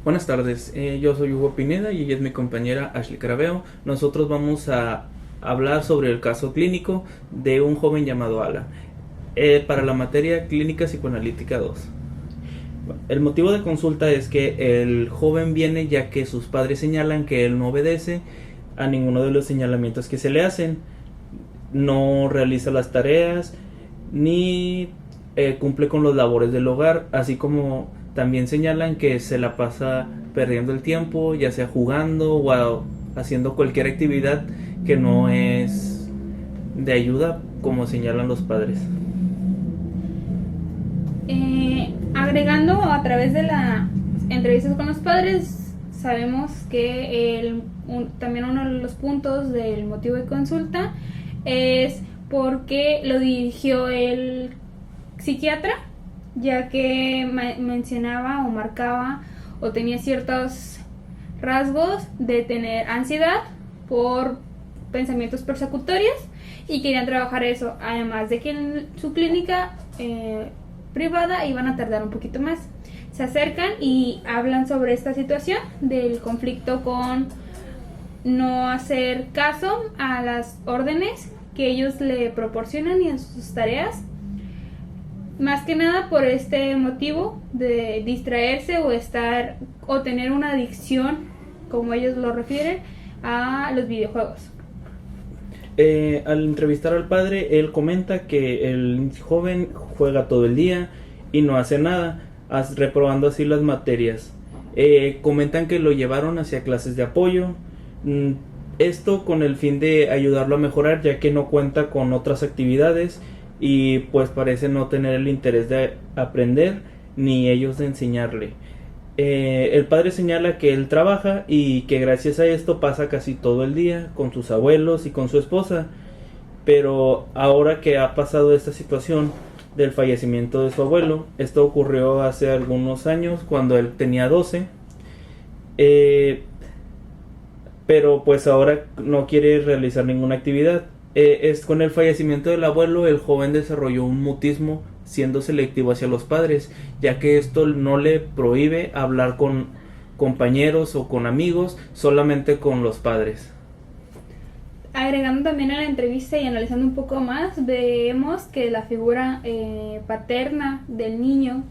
Buenas tardes, yo soy Hugo Pineda y ella es mi compañera Ashley Caraveo. Nosotros vamos a hablar sobre el caso clínico de un joven llamado Ala, para la materia Clínica Psicoanalítica 2. El motivo de consulta es que el joven viene ya que sus padres señalan que él no obedece a ninguno de los señalamientos que se le hacen, no realiza las tareas ni cumple con los labores del hogar, así como también señalan que se la pasa perdiendo el tiempo, ya sea jugando o haciendo cualquier actividad que no es de ayuda, como señalan los padres. Agregando a través de las entrevistas con los padres, sabemos que también uno de los puntos del motivo de consulta es porque lo dirigió el psiquiatra, ya que mencionaba o marcaba o tenía ciertos rasgos de tener ansiedad por pensamientos persecutorios y querían trabajar eso, además de que en su clínica privada iban a tardar un poquito más. Se acercan y hablan sobre esta situación del conflicto con no hacer caso a las órdenes que ellos le proporcionan y en sus tareas, más que nada por este motivo de distraerse o tener una adicción, como ellos lo refieren, a los videojuegos. Al entrevistar al padre, él comenta que el joven juega todo el día y no hace nada, reprobando así las materias. Comentan que lo llevaron hacia clases de apoyo, esto con el fin de ayudarlo a mejorar, ya que no cuenta con otras actividades y pues parece no tener el interés de aprender ni ellos de enseñarle. El padre señala que él trabaja y que gracias a esto pasa casi todo el día con sus abuelos y con su esposa, pero ahora que ha pasado esta situación del fallecimiento de su abuelo, esto ocurrió hace algunos años cuando él tenía 12, pero pues ahora no quiere realizar ninguna actividad. Es con el fallecimiento del abuelo, el joven desarrolló un mutismo siendo selectivo hacia los padres, ya que esto no le prohíbe hablar con compañeros o con amigos, solamente con los padres. Agregando también a la entrevista y analizando un poco más, vemos que la figura paterna del niño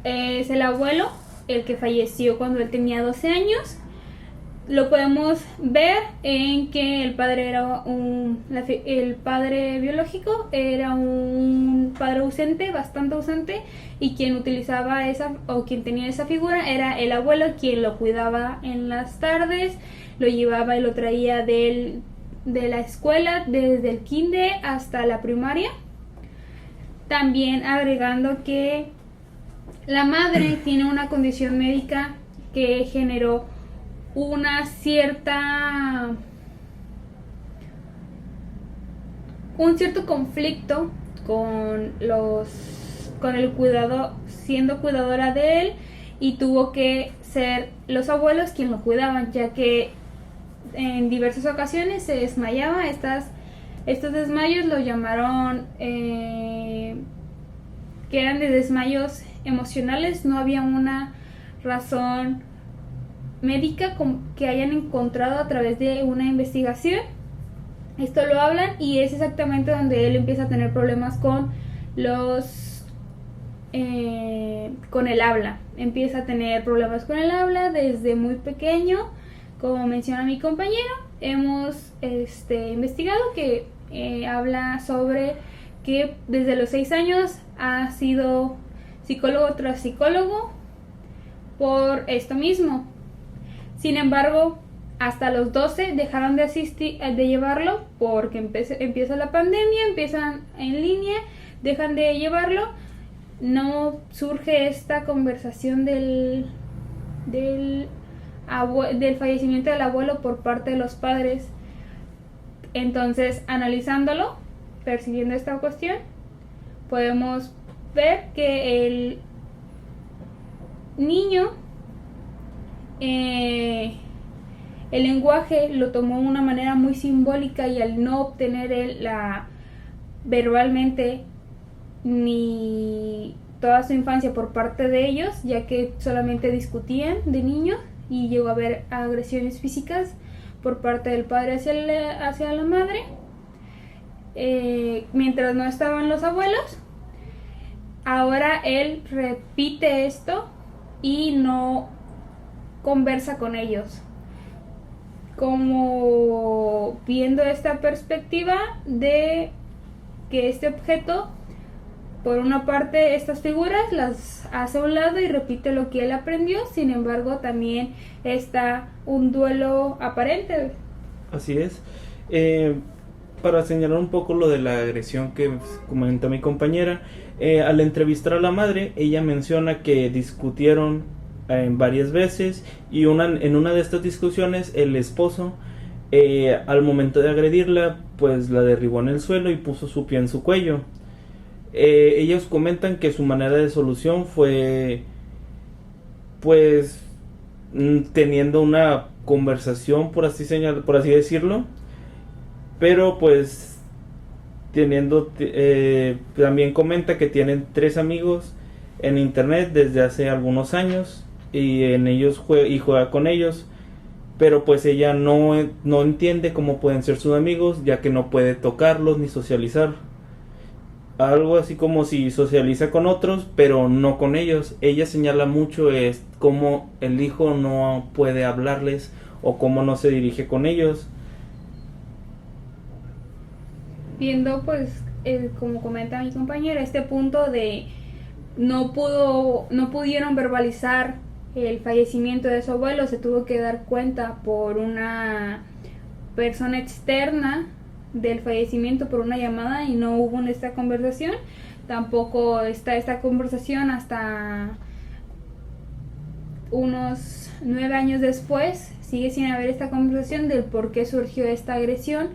es el abuelo, el que falleció cuando él tenía 12 años. Lo podemos ver en que el padre el padre biológico era un padre ausente, bastante ausente, y quien utilizaba quien tenía esa figura era el abuelo, quien lo cuidaba en las tardes, lo llevaba y lo traía de la escuela desde el kinder hasta la primaria. También agregando que la madre tiene una condición médica que generó un cierto conflicto con el cuidado, siendo cuidadora de él, y tuvo que ser los abuelos quien lo cuidaban, ya que en diversas ocasiones se desmayaba. Estos desmayos los llamaron que eran de desmayos emocionales. No había una razón médica que hayan encontrado a través de una investigación. Esto lo hablan y es exactamente donde él empieza a tener problemas con con el habla. Empieza a tener problemas con el habla desde muy pequeño. Como menciona mi compañero, hemos investigado que habla sobre que desde los 6 años ha sido psicólogo tras psicólogo por esto mismo. Sin embargo, hasta los 12 dejaron de llevarlo porque empieza la pandemia, empiezan en línea, dejan de llevarlo. No surge esta conversación del fallecimiento del abuelo por parte de los padres. Entonces, analizándolo, percibiendo esta cuestión, podemos ver que el niño el lenguaje lo tomó de una manera muy simbólica, y al no obtener él verbalmente ni toda su infancia por parte de ellos, ya que solamente discutían de niños y llegó a haber agresiones físicas por parte del padre hacia la madre, mientras no estaban los abuelos. Ahora él repite esto y no conversa con ellos, como viendo esta perspectiva de que este objeto, por una parte, estas figuras las hace a un lado y repite lo que él aprendió. Sin embargo, también está un duelo aparente. Así es. Para señalar un poco lo de la agresión que comenta mi compañera, al entrevistar a la madre, ella menciona que discutieron varias veces y en una de estas discusiones el esposo, al momento de agredirla, pues la derribó en el suelo y puso su pie en su cuello. Ellos comentan que su manera de solución fue, pues, teniendo una conversación, por así decirlo, pero pues también comenta que tienen 3 amigos en internet desde hace algunos años y en ellos juega con ellos, pero pues ella no entiende cómo pueden ser sus amigos, ya que no puede tocarlos ni socializar. Algo así como si socializa con otros, pero no con ellos. Ella señala mucho cómo el hijo no puede hablarles o cómo no se dirige con ellos. Viendo, pues, como comenta mi compañera, este punto de no pudieron verbalizar el fallecimiento de su abuelo, se tuvo que dar cuenta por una persona externa del fallecimiento por una llamada y no hubo esta conversación. Tampoco está esta conversación hasta unos 9 años después. Sigue sin haber esta conversación del por qué surgió esta agresión,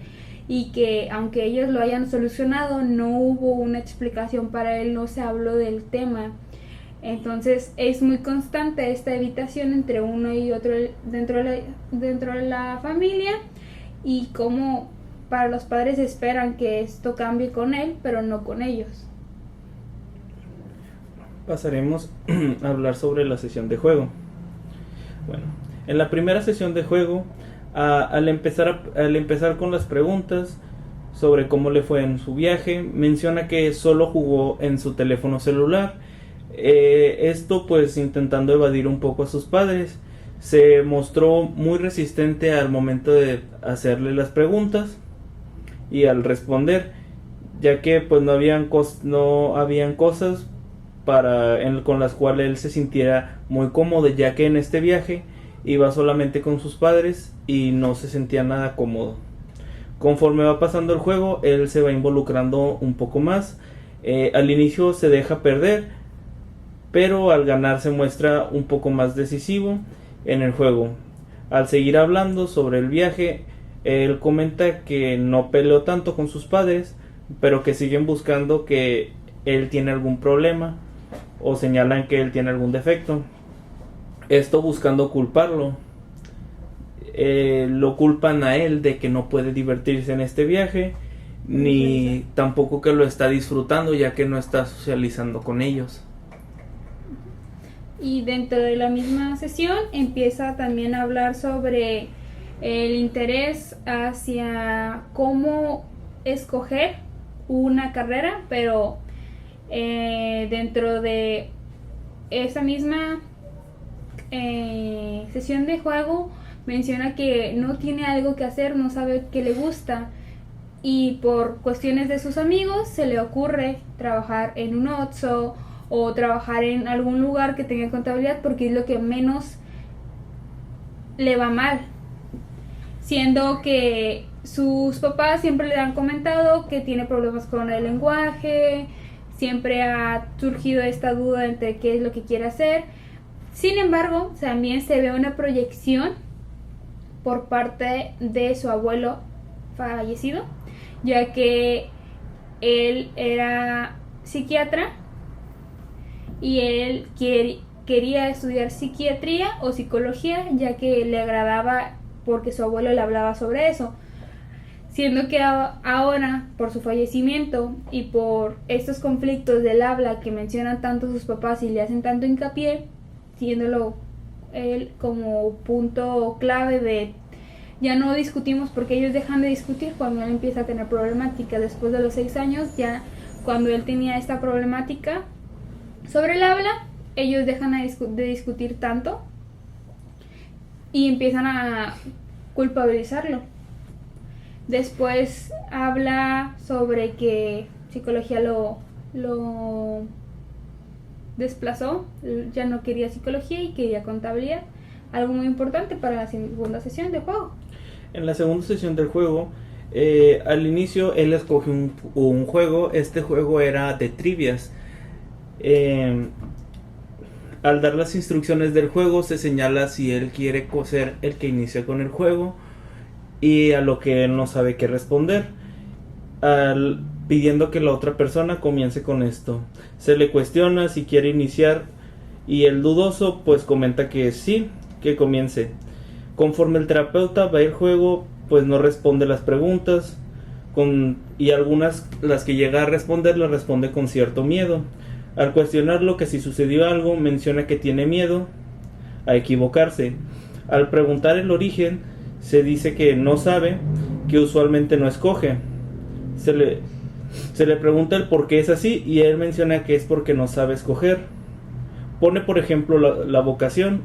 y que aunque ellos lo hayan solucionado, no hubo una explicación para él, no se habló del tema. Entonces es muy constante esta evitación entre uno y otro dentro de la familia, y como para los padres esperan que esto cambie con él, pero no con ellos. Pasaremos a hablar sobre la sesión de juego. Bueno, en la primera sesión de juego, al empezar con las preguntas sobre cómo le fue en su viaje, menciona que solo jugó en su teléfono celular. Esto pues intentando evadir un poco a sus padres. Se mostró muy resistente al momento de hacerle las preguntas y al responder, ya que pues no habían cosas con las cuales él se sintiera muy cómodo, ya que en este viaje iba solamente con sus padres y no se sentía nada cómodo. Conforme va pasando el juego, él se va involucrando un poco más. Al inicio se deja perder, pero al ganar se muestra un poco más decisivo en el juego. Al seguir hablando sobre el viaje, él comenta que no peleó tanto con sus padres, pero que siguen buscando que él tiene algún problema o señalan que él tiene algún defecto. Esto buscando culparlo. Lo culpan a él de que no puede divertirse en este viaje, ni tampoco que lo está disfrutando, ya que no está socializando con ellos. Y dentro de la misma sesión empieza también a hablar sobre el interés hacia cómo escoger una carrera, pero dentro de esa misma sesión de juego menciona que no tiene algo que hacer, no sabe qué le gusta, y por cuestiones de sus amigos se le ocurre trabajar en un Oxxo o trabajar en algún lugar que tenga contabilidad, porque es lo que menos le va mal, siendo que sus papás siempre le han comentado que tiene problemas con el lenguaje, siempre ha surgido esta duda entre qué es lo que quiere hacer. Sin embargo, también se ve una proyección por parte de su abuelo fallecido, ya que él era psiquiatra y él quería estudiar psiquiatría o psicología, ya que le agradaba porque su abuelo le hablaba sobre eso. siendo que ahora, por su fallecimiento y por estos conflictos del habla que mencionan tanto sus papás y le hacen tanto hincapié, siéndolo él como punto clave de ya no discutimos, porque ellos dejan de discutir cuando él empieza a tener problemática. Después de los 6 años, ya cuando él tenía esta problemática sobre el habla, ellos dejan de discutir tanto y empiezan a culpabilizarlo. Después habla sobre que psicología lo desplazó, ya no quería psicología y quería contabilidad, algo muy importante para la segunda sesión de juego. En la segunda sesión del juego, al inicio él escoge un juego. Este juego era de trivias. Al dar las instrucciones del juego se señala si él quiere ser el que inicia con el juego, y a lo que él no sabe qué responder, pidiendo que la otra persona comience con esto. Se le cuestiona si quiere iniciar y el dudoso pues comenta que sí, que comience. Conforme el terapeuta va el juego, pues no responde las preguntas, y algunas, las que llega a responder, las responde con cierto miedo. Al cuestionarlo que si sucedió algo, menciona que tiene miedo a equivocarse. Al preguntar el origen, se dice que no sabe, que usualmente no escoge. Se le pregunta el por qué es así, y él menciona que es porque no sabe escoger. Pone por ejemplo la vocación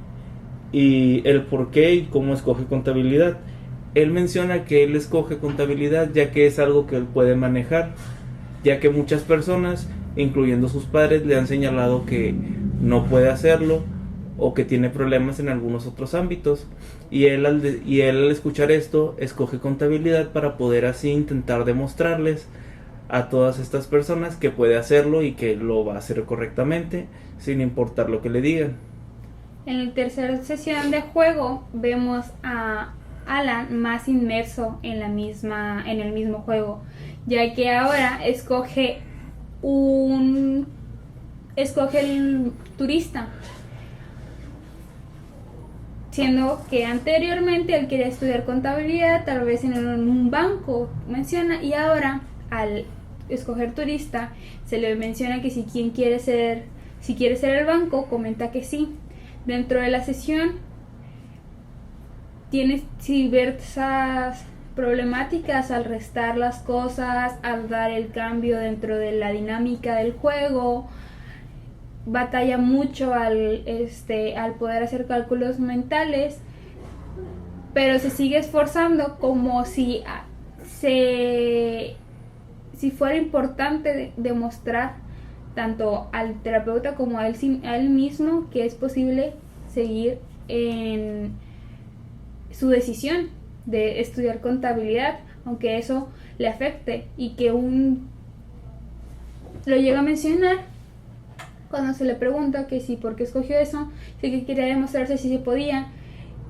y el por qué y cómo escoge contabilidad. Él menciona que él escoge contabilidad ya que es algo que él puede manejar, ya que muchas personas, incluyendo sus padres, le han señalado que no puede hacerlo o que tiene problemas en algunos otros ámbitos, y él al escuchar esto escoge contabilidad para poder así intentar demostrarles a todas estas personas que puede hacerlo y que lo va a hacer correctamente sin importar lo que le digan. En la tercera sesión de juego vemos a Alan más inmerso en el mismo juego, ya que ahora escoge el turista, siendo que anteriormente él quería estudiar contabilidad, tal vez en un banco, menciona, y ahora al escoger turista se le menciona que si quiere ser el banco, comenta que sí. Dentro de la sesión tienes diversas problemáticas al restar las cosas, al dar el cambio dentro de la dinámica del juego. Batalla mucho al poder hacer cálculos mentales, pero se sigue esforzando como si fuera importante demostrar tanto al terapeuta como a él mismo que es posible seguir en su decisión de estudiar contabilidad, aunque eso le afecte, y que lo llega a mencionar cuando se le pregunta que sí, por qué escogió eso, sí que quería demostrarse si se podía,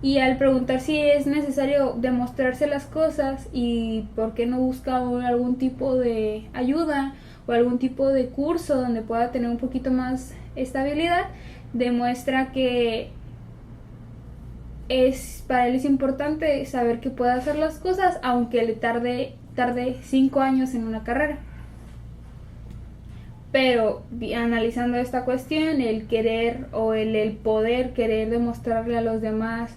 y al preguntar si es necesario demostrarse las cosas y por qué no busca algún tipo de ayuda o algún tipo de curso donde pueda tener un poquito más estabilidad, demuestra que para él es importante saber que puede hacer las cosas aunque le tarde 5 años en una carrera. Pero analizando esta cuestión, el querer o el poder querer demostrarle a los demás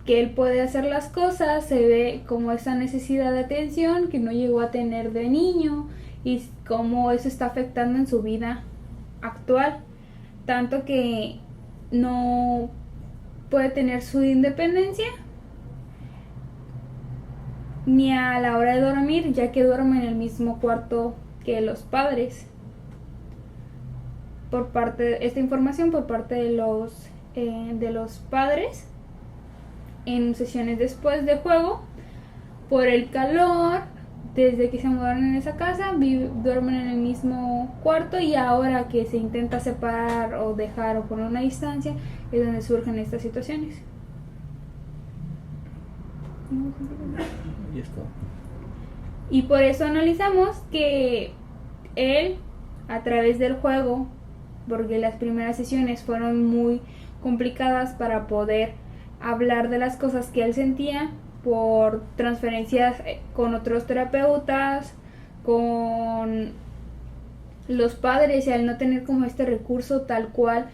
que él puede hacer las cosas, se ve como esa necesidad de atención que no llegó a tener de niño y cómo eso está afectando en su vida actual, tanto que no puede tener su independencia ni a la hora de dormir, ya que duerme en el mismo cuarto que los padres. Esta información por parte de los padres en sesiones después de juego, por el calor, desde que se mudaron en esa casa, duermen en el mismo cuarto, y ahora que se intenta separar o dejar o poner una distancia es donde surgen estas situaciones. Y por eso analizamos que él, a través del juego, porque las primeras sesiones fueron muy complicadas para poder hablar de las cosas que él sentía, por transferencias con otros terapeutas, con los padres, y al no tener como este recurso tal cual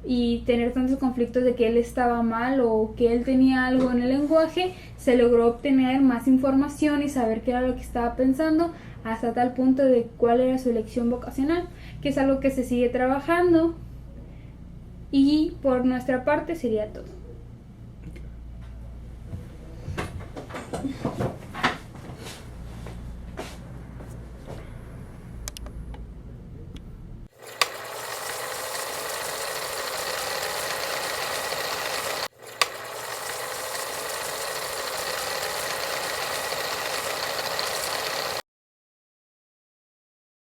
y tener tantos conflictos de que él estaba mal o que él tenía algo en el lenguaje, se logró obtener más información y saber qué era lo que estaba pensando, hasta tal punto de cuál era su elección vocacional, que es algo que se sigue trabajando. Y por nuestra parte sería todo.